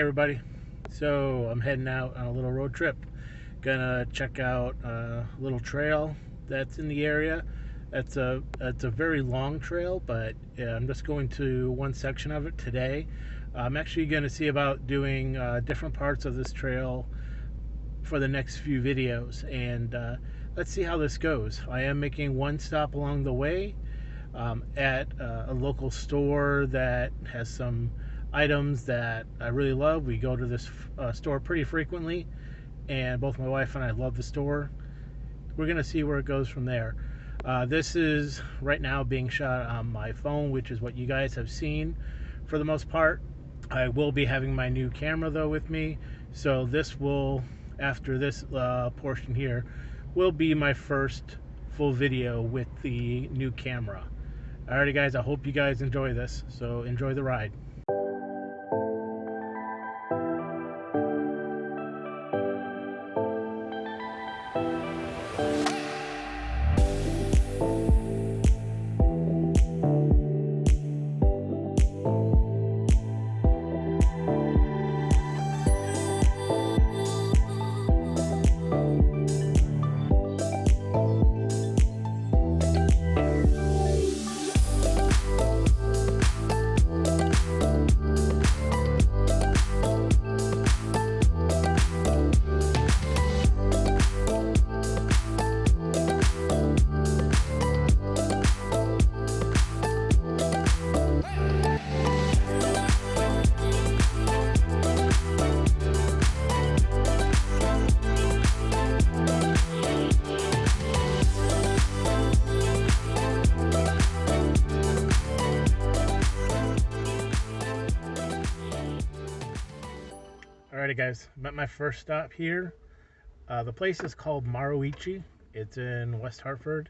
everybody. So I'm heading out on a little road trip. Gonna check out a little trail that's in the area. It's a very long trail, but I'm just going to one section of it today. I'm actually going to see about doing different parts of this trail for the next few videos, and let's see how this goes. I am making one stop along the way at a local store that has some items that I really love. We go to this store pretty frequently, and both my wife and I love the store. We're gonna see where it goes from there. This is right now being shot on my phone, which is what you guys have seen for the most part. I will be having my new camera though with me, so this will, after this portion here, will be my first full video with the new camera. Alrighty guys, I hope you guys enjoy this, so enjoy the ride. Alrighty guys, I'm at my first stop here. The place is called Maruichi. It's in West Hartford.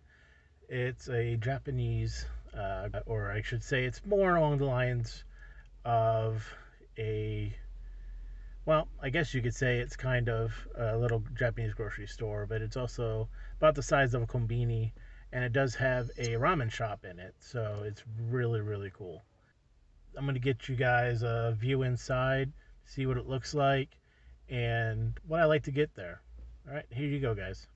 It's a Japanese, or I should say it's more along the lines of a, well, I guess you could say it's kind of a little Japanese grocery store, but it's also about the size of a kombini, and it does have a ramen shop in it, so it's really, really cool. I'm going to get you guys a view inside, see what it looks like, and what I like to get there. All right, here you go, guys.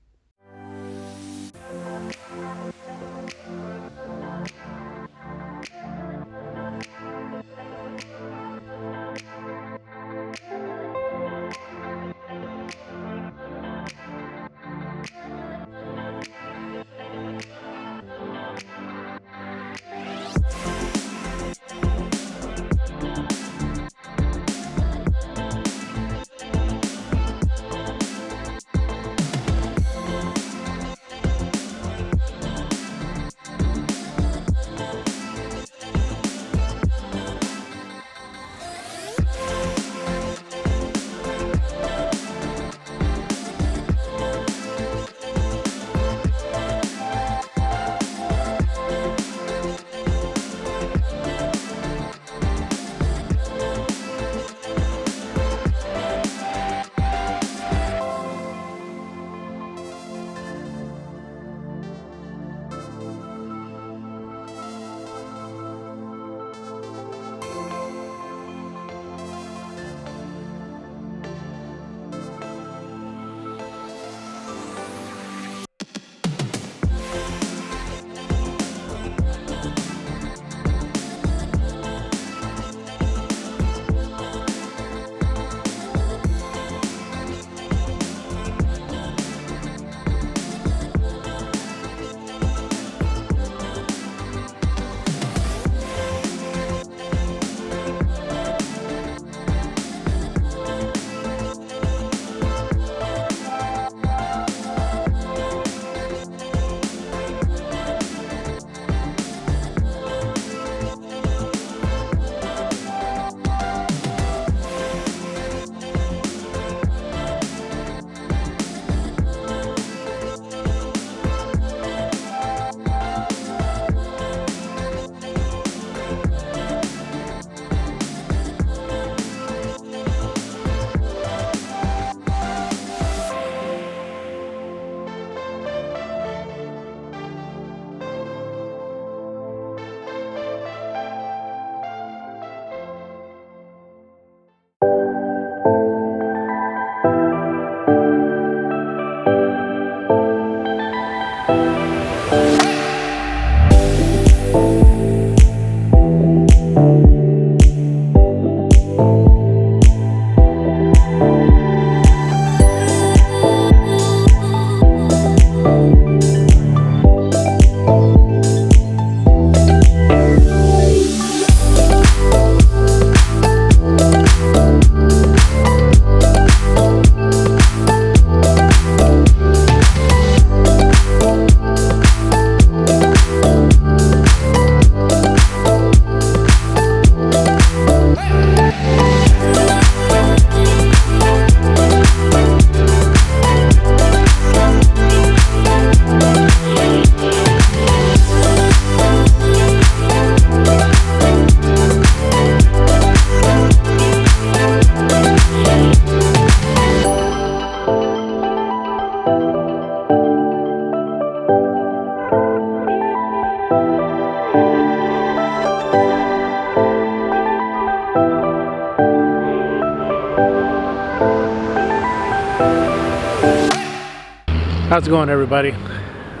How's it going, everybody?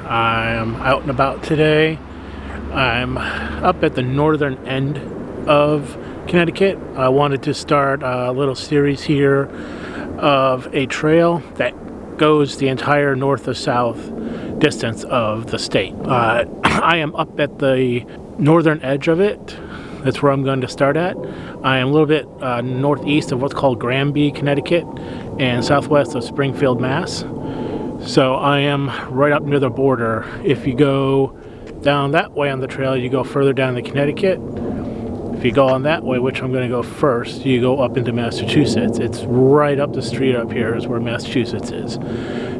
I'm out and about today. I'm up at the northern end of Connecticut. I wanted to start a little series here of a trail that goes the entire north to south distance of the state. I am up at the northern edge of it. That's where I'm going to start at. I am a little bit northeast of what's called Granby, Connecticut, and southwest of Springfield, Mass. So I am right up near the border. If you go down that way on the trail, you go further down to Connecticut. If you go on that way, which I'm going to go first, you go up into Massachusetts. It's right up the street up here is where Massachusetts is.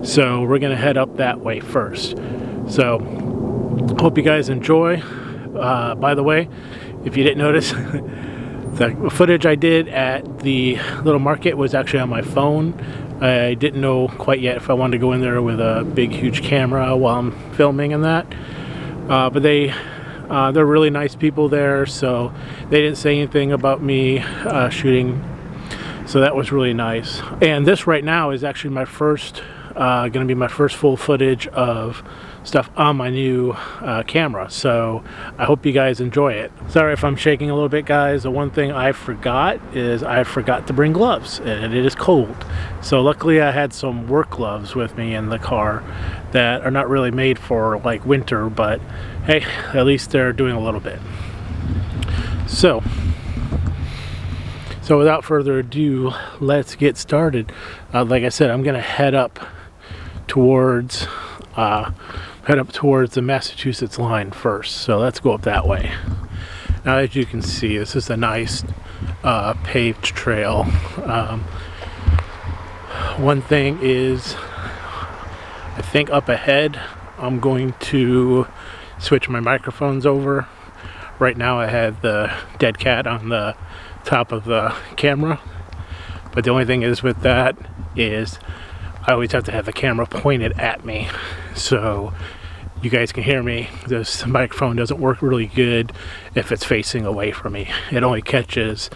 So we're going to head up that way first. So hope you guys enjoy. By the way, if you didn't notice, the footage I did at the little market was actually on my phone. I didn't know quite yet if I wanted to go in there with a big, huge camera while I'm filming and that. But they're really nice people there, so they didn't say anything about me shooting. So that was really nice. And this right now is actually my first, going to be my first full footage of stuff on my new camera. So I hope you guys enjoy it. Sorry if I'm shaking a little bit, guys. The one thing I forgot is I forgot to bring gloves, and it is cold. So luckily I had some work gloves with me in the car that are not really made for like winter, but hey, at least they're doing a little bit. So without further ado, let's get started. Like I said, I'm gonna head up towards the Massachusetts line first. So let's go up that way. Now, as you can see, this is a nice paved trail. One thing is, I think up ahead, I'm going to switch my microphones over. Right now I have the dead cat on the top of the camera. But the only thing is with that is I always have to have the camera pointed at me so you guys can hear me. This microphone doesn't work really good if it's facing away from me. It only catches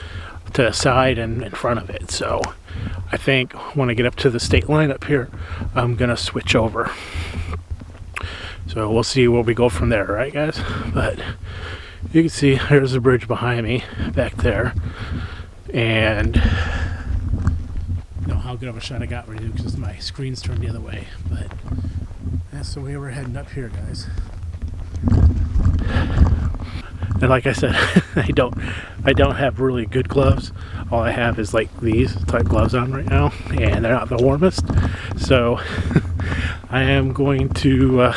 to the side and in front of it. So I think when I get up to the state line up here, I'm gonna switch over. So we'll see where we go from there, right, guys? But you can see there's the bridge behind me back there, and how good of a shot I got right now because my screen's turned the other way. But that's the way we're heading up here, guys. And like I said, I don't have really good gloves. All I have is like these type gloves on right now, and they're not the warmest. So I am going to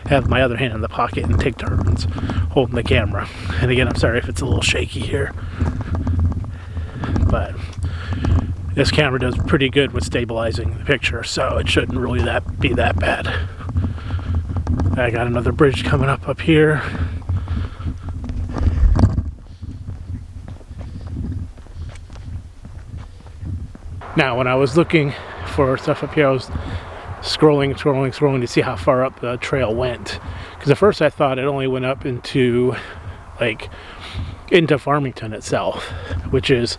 have my other hand in the pocket and take turns holding the camera. And again, I'm sorry if it's a little shaky here, but this camera does pretty good with stabilizing the picture, so it shouldn't really be that bad. I got another bridge coming up here. Now, when I was looking for stuff up here, I was scrolling to see how far up the trail went. Because at first I thought it only went up into Farmington itself, which is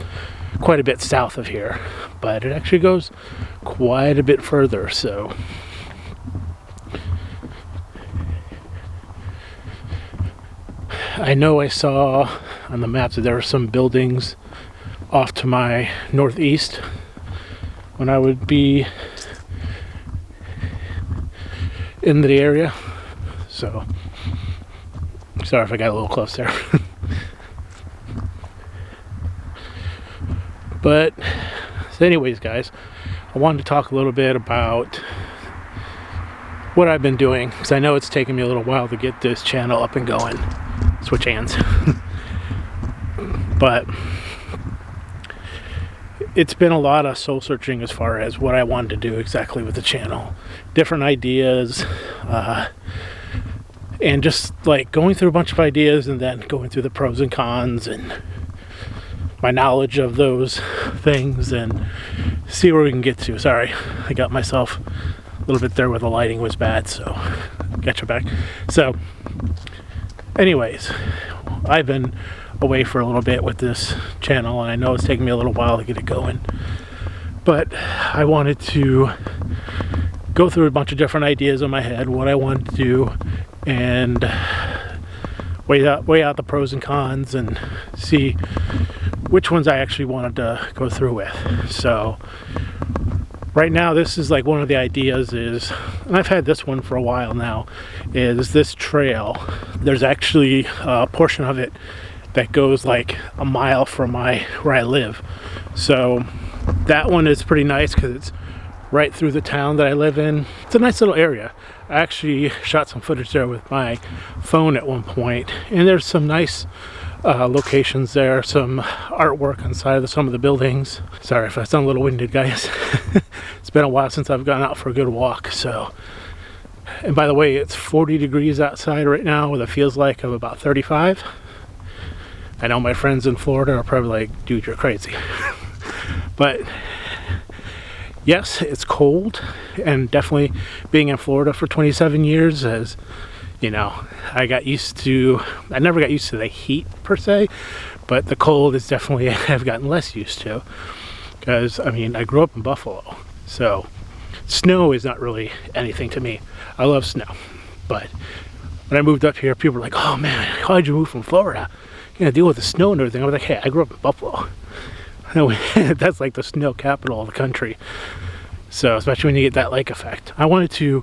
quite a bit south of here, but it actually goes quite a bit further. So I know I saw on the maps that there were some buildings off to my northeast when I would be in the area. So sorry if I got a little close there. But so anyways, guys, I wanted to talk a little bit about what I've been doing, because I know it's taken me a little while to get this channel up and going. Switch hands. But it's been a lot of soul searching as far as what I wanted to do exactly with the channel. Different ideas, and just like going through a bunch of ideas and then going through the pros and cons and my knowledge of those things and see where we can get to. Sorry, I got myself a little bit there where the lighting was bad, so got you back. So anyways, I've been away for a little bit with this channel, and I know it's taking me a little while to get it going, but I wanted to go through a bunch of different ideas in my head, what I wanted to do, and weigh out the pros and cons and see which ones I actually wanted to go through with. So right now, this is like one of the ideas is, and I've had this one for a while now, is this trail. There's actually a portion of it that goes like a mile from where I live. So that one is pretty nice because it's right through the town that I live in. It's a nice little area. I actually shot some footage there with my phone at one point, and there's some nice locations there, some artwork inside of some of the buildings. Sorry if I sound a little winded, guys. It's been a while since I've gone out for a good walk. So, and by the way, it's 40 degrees outside right now with a feels like of about 35. I know my friends in Florida are probably like, dude, you're crazy. But yes, it's cold, and definitely being in Florida for 27 years, as you know, I never got used to the heat per se, but the cold is definitely I've gotten less used to, because I mean, I grew up in Buffalo, so snow is not really anything to me. I love snow, but when I moved up here, people were like, oh man, why'd you move from Florida? You know, deal with the snow and everything. I was like, hey, I grew up in Buffalo. That's like the snow capital of the country. So especially when you get that lake effect. I wanted to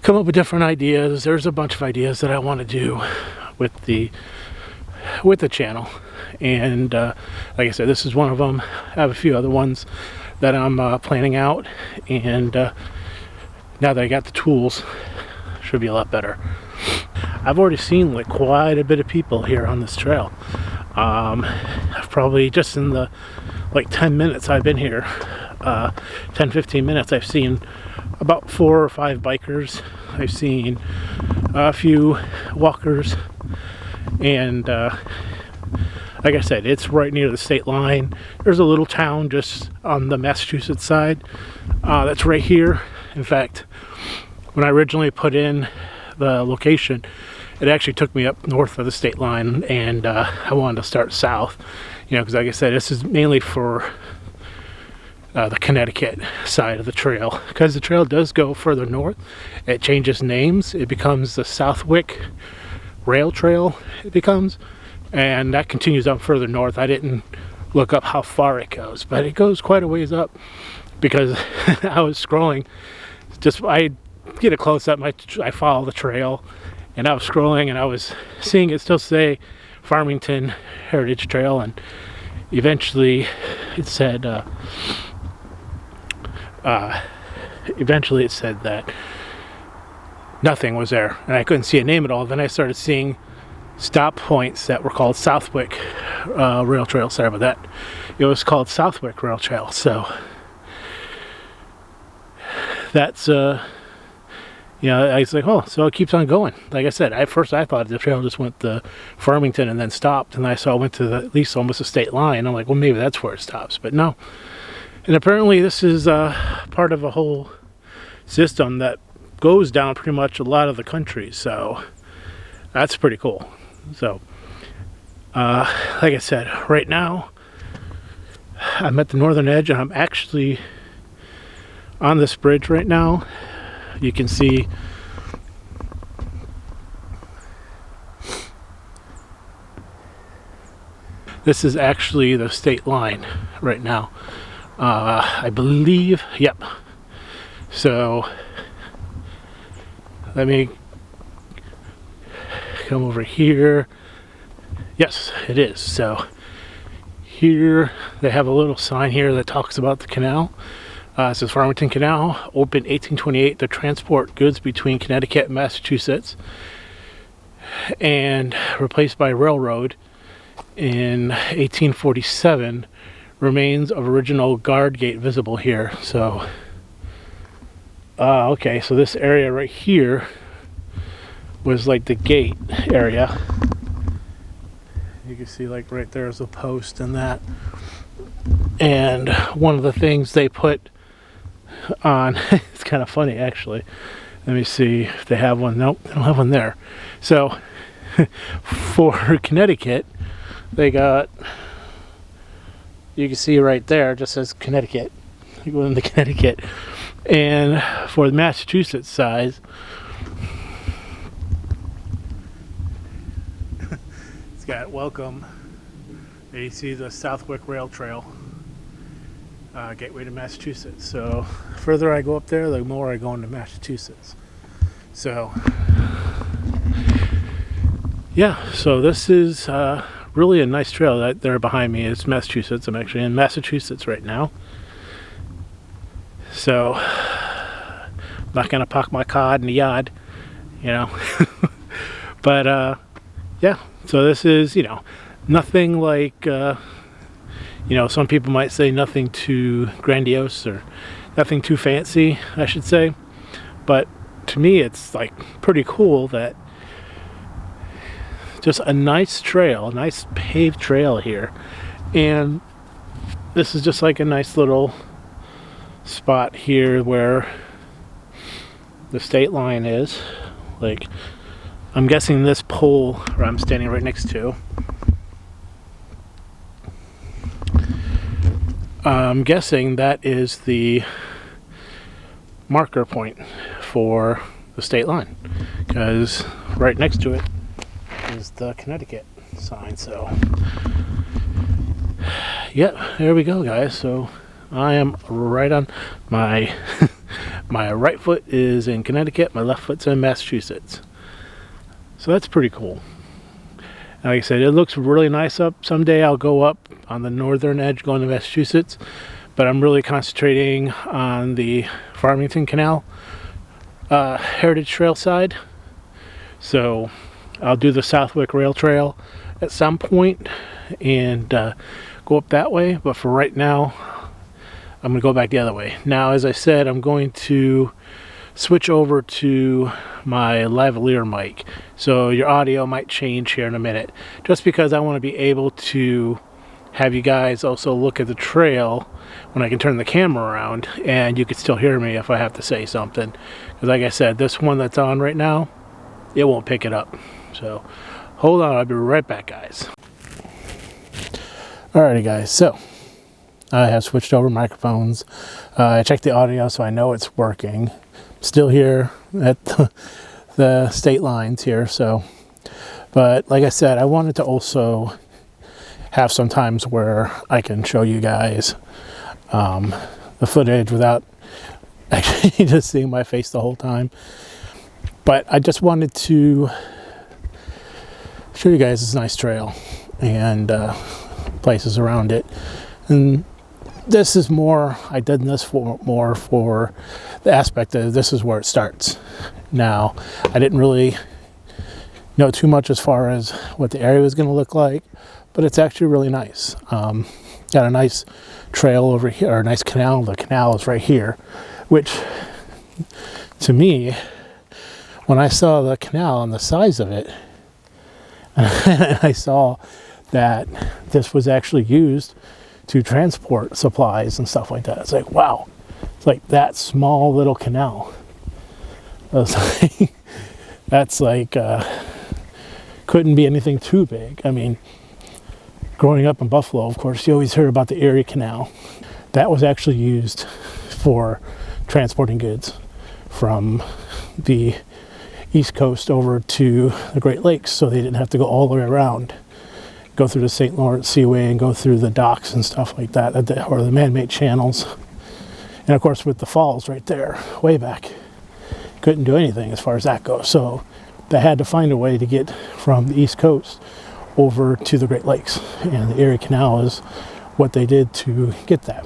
come up with different ideas. There's a bunch of ideas that I want to do with the channel, and like I said, this is one of them. I have a few other ones that I'm planning out, and now that I got the tools, should be a lot better. I've already seen like quite a bit of people here on this trail. I've probably, just in the like 10 minutes I've been here, 10-15 minutes, I've seen about 4 or 5 bikers. I've seen a few walkers, and like I said, it's right near the state line. There's a little town just on the Massachusetts side that's right here. In fact, when I originally put in the location, it actually took me up north of the state line, and I wanted to start south, you know, because like I said, this is mainly for the Connecticut side of the trail, because the trail does go further north. It changes names. It becomes the Southwick Rail Trail, it becomes, and that continues up further north. I didn't look up how far it goes, but it goes quite a ways up, because I was scrolling, I get a close up, I follow the trail, and I was scrolling, and I was seeing it still say Farmington Heritage Trail, and eventually it said that nothing was there, and I couldn't see a name at all. Then I started seeing stop points that were called Southwick Rail Trail. Sorry about that. It was called Southwick Rail Trail. So that's you know, I was like, oh, so it keeps on going. Like I said, at first I thought the trail just went to Farmington and then stopped, and I saw it went to at least almost a state line. I'm like, well, maybe that's where it stops, but no. And apparently this is part of a whole system that goes down pretty much a lot of the country, so that's pretty cool. So like I said, right now I'm at the northern edge, and I'm actually on this bridge right now. You can see this is actually the state line right now, I believe. Yep. So let me come over here. Yes, it is. So here they have a little sign here that talks about the canal. It says Farmington Canal, opened 1828 to transport goods between Connecticut and Massachusetts, and replaced by railroad in 1847. Remains of original guard gate visible here. So okay, so this area right here was like the gate area. You can see like right there's a post and that. And one of the things they put on, it's kind of funny actually. Let me see if they have one. Nope, they don't have one there. So for Connecticut, they got, you can see right there, it just says Connecticut. You go into Connecticut, And for the Massachusetts side, it's got welcome. There you see the Southwick Rail Trail, gateway to Massachusetts. So the further I go up there, the more I go into Massachusetts. So yeah, so this is really a nice trail that there behind me. It's Massachusetts. I'm actually in Massachusetts right now. So I'm not gonna park my car in the yard, you know. But yeah, so this is, you know, nothing like, you know, some people might say nothing too grandiose or nothing too fancy, I should say. But to me, it's like pretty cool that just a nice trail, a nice paved trail here. And this is just like a nice little spot here where the state line is. Like, I'm guessing this pole where I'm standing right next to, I'm guessing that is the marker point for the state line, because right next to it is the Connecticut sign. So yeah, there we go, guys. So I am right on my my right foot is in Connecticut, my left foot's in Massachusetts. So that's pretty cool. Like I said, it looks really nice up. Someday I'll go up on the northern edge going to Massachusetts, but I'm really concentrating on the Farmington Canal Heritage Trail side. So I'll do the Southwick Rail Trail at some point and go up that way, but for right now I'm going to go back the other way. Now, as I said, I'm going to switch over to my lavalier mic, so your audio might change here in a minute, just because I want to be able to have you guys also look at the trail when I can turn the camera around, and you can still hear me if I have to say something, because like I said, this one that's on right now, it won't pick it up. So hold on, I'll be right back, guys. Alrighty, guys, so I have switched over microphones. I checked the audio so I know it's working. Still here at the state lines here, so, but like I said, I wanted to also have some times where I can show you guys the footage without actually just seeing my face the whole time. But I just wanted to show you guys this nice trail and places around it. And this is more, I did this for more for the aspect of this is where it starts. Now, I didn't really know too much as far as what the area was going to look like, but it's actually really nice. Got a nice trail over here, or a nice canal. The canal is right here, which to me, when I saw the canal and the size of it, I saw that this was actually used to transport supplies and stuff like that. It's like, wow, it's like that small little canal. I was like, that's like, couldn't be anything too big. I mean, growing up in Buffalo, of course, you always heard about the Erie Canal. That was actually used for transporting goods from the East Coast over to the Great Lakes, so they didn't have to go all the way around, go through the St. Lawrence Seaway and go through the docks and stuff like that, or the man-made channels. And of course, with the falls right there, way back, couldn't do anything as far as that goes. So they had to find a way to get from the East Coast over to the Great Lakes. And the Erie Canal is what they did to get that.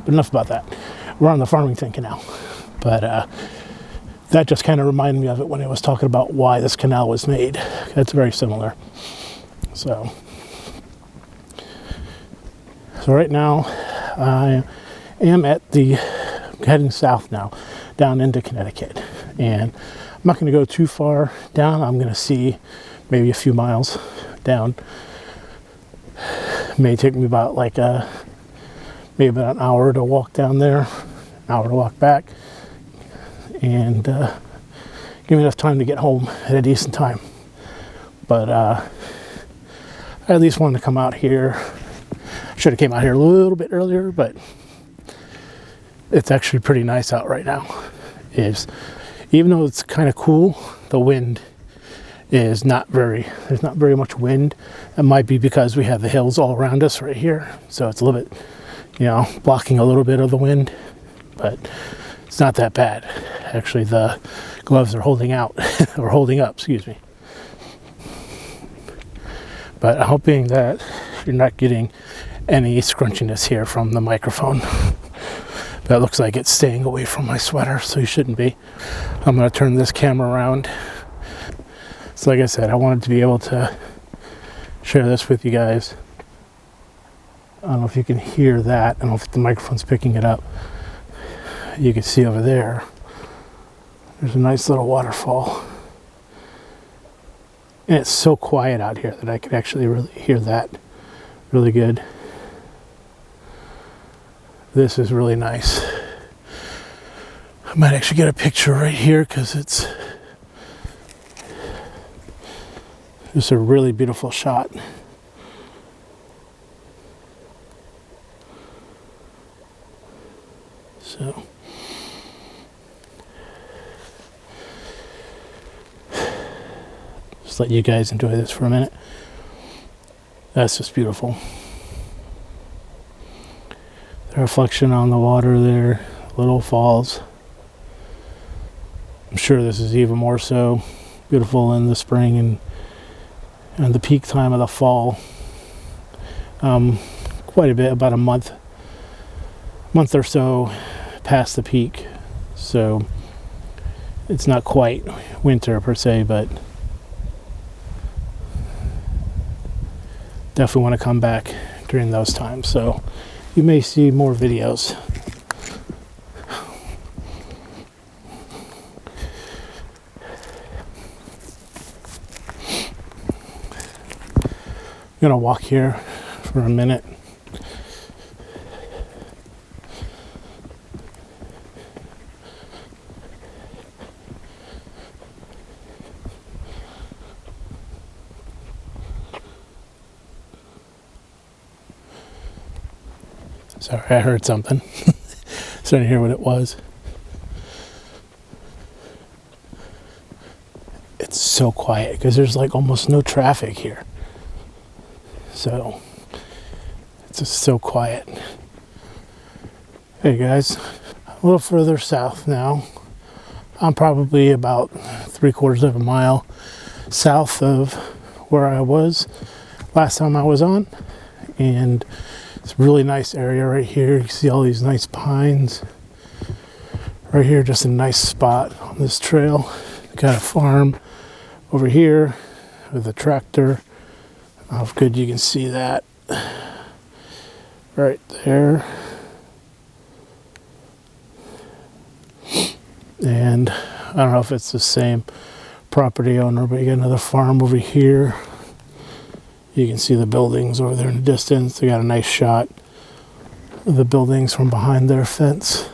But enough about that. We're on the Farmington Canal. But that just kind of reminded me of it when I was talking about why this canal was made. It's very similar. So right now, I am at the, heading south now, down into Connecticut. And I'm not going to go too far down. I'm going to see maybe a few miles down. It may take me about like maybe about an hour to walk down there, an hour to walk back, and give me enough time to get home at a decent time. But I at least wanted to come out here. Should have came out here a little bit earlier, but it's actually pretty nice out right now. Even though it's kind of cool, the wind is there's not very much wind. It might be because we have the hills all around us right here, so it's a little bit, blocking a little bit of the wind, but it's not that bad. Actually, the gloves are holding out, or holding up, excuse me. But I'm hoping that you're not getting any scrunchiness here from the microphone. That looks like it's staying away from my sweater, so you shouldn't be. I'm going to turn this camera around. So like I said, I wanted to be able to share this with you guys. I don't know if you can hear that. I don't know if the microphone's picking it up. You can see over there, there's a nice little waterfall. And it's so quiet out here that I could actually really hear that really good. This is really nice. I might actually get a picture right here because it's just a really beautiful shot. So just let you guys enjoy this for a minute. That's just beautiful. The reflection on the water there, little falls. I'm sure this is even more so beautiful in the spring and the peak time of the fall. Quite a bit, about a month or so past the peak. So it's not quite winter per se, but definitely want to come back during those times. So you may see more videos. I'm gonna walk here for a minute. Sorry, I heard something. Starting to hear what it was. It's so quiet because there's like almost no traffic here. So it's just so quiet. Hey guys, a little further south now. I'm probably about 3/4 of a mile south of where I was last time I was on, and it's a really nice area right here. You can see all these nice pines right here, just a nice spot on this trail. Got a farm over here with a tractor. How good you can see that right there. And I don't know if it's the same property owner, but you got another farm over here. You can see the buildings over there in the distance. They got a nice shot of the buildings from behind their fence.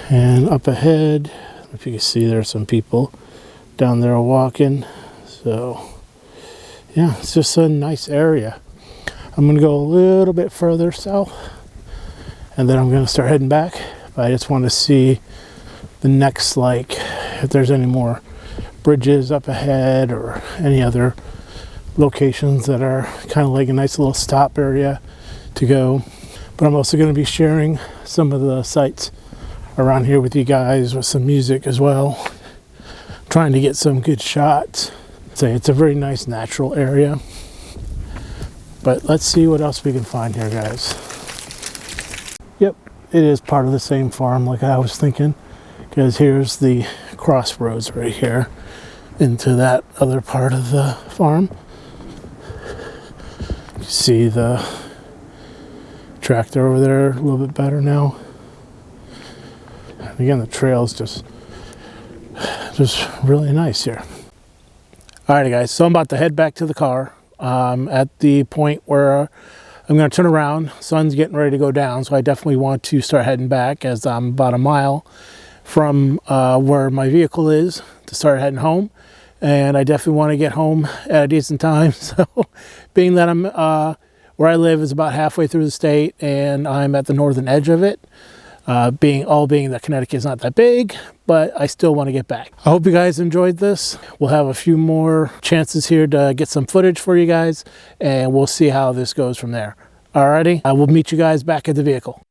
And up ahead, if you can see, there's some people down there walking. So yeah, it's just a nice area. I'm gonna go a little bit further south and then I'm gonna start heading back. But I just want to see the next, if there's any more bridges up ahead or any other locations that are kind of like a nice little stop area to go. But I'm also going to be sharing some of the sights around here with you guys with some music as well, trying to get some good shots. So it's a very nice natural area, but let's see what else we can find here, guys. Yep, it is part of the same farm like I was thinking, because here's the crossroads right here into that other part of the farm. You see the tractor over there a little bit better now. And again, the trail's just really nice here. Alrighty guys, so I'm about to head back to the car. At the point where I'm going to turn around. Sun's getting ready to go down, so I definitely want to start heading back, as I'm about a mile from where my vehicle is to start heading home. And I definitely want to get home at a decent time. So being that I'm Where I live is about halfway through the state, and I'm at the northern edge of it. Being that Connecticut is not that big, but I still want to get back. I hope you guys enjoyed this. We'll have a few more chances here to get some footage for you guys, and we'll see how this goes from there. Alrighty, I will meet you guys back at the vehicle.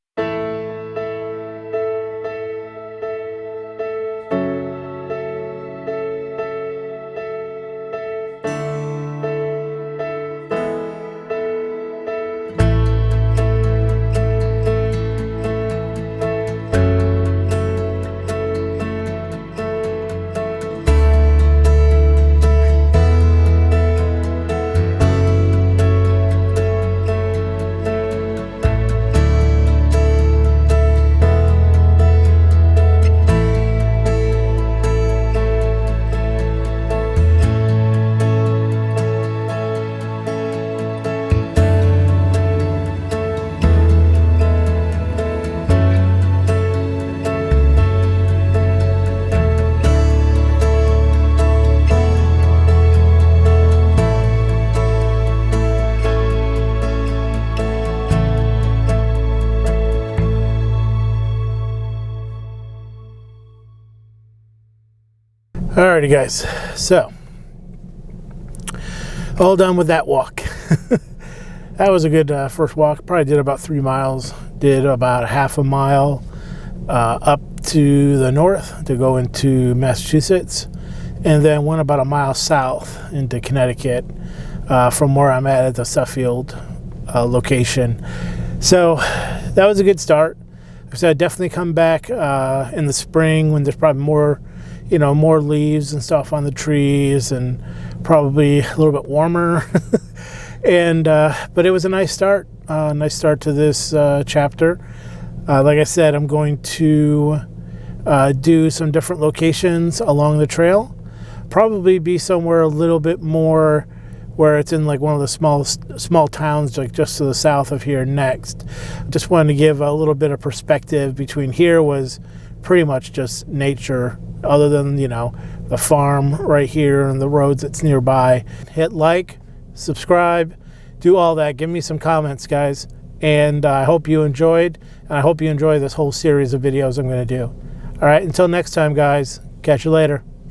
Alrighty guys, so all done with that walk. That was a good first walk. Probably did about 3 miles. Did about half a mile up to the north to go into Massachusetts, and then went about a mile south into Connecticut from where I'm at the Suffield location. So that was a good start. So I'd definitely come back in the spring when there's probably more leaves and stuff on the trees, and probably a little bit warmer. And but it was a nice start to this chapter. Like I said, I'm going to do some different locations along the trail. Probably be somewhere a little bit more where it's in like one of the small towns, like just to the south of here next. Just wanted to give a little bit of perspective. Between here was pretty much just nature, other than, the farm right here and the roads that's nearby. Hit like, subscribe, do all that. Give me some comments, guys. And I hope you enjoyed, and I hope you enjoy this whole series of videos I'm going to do. All right, until next time, guys. Catch you later.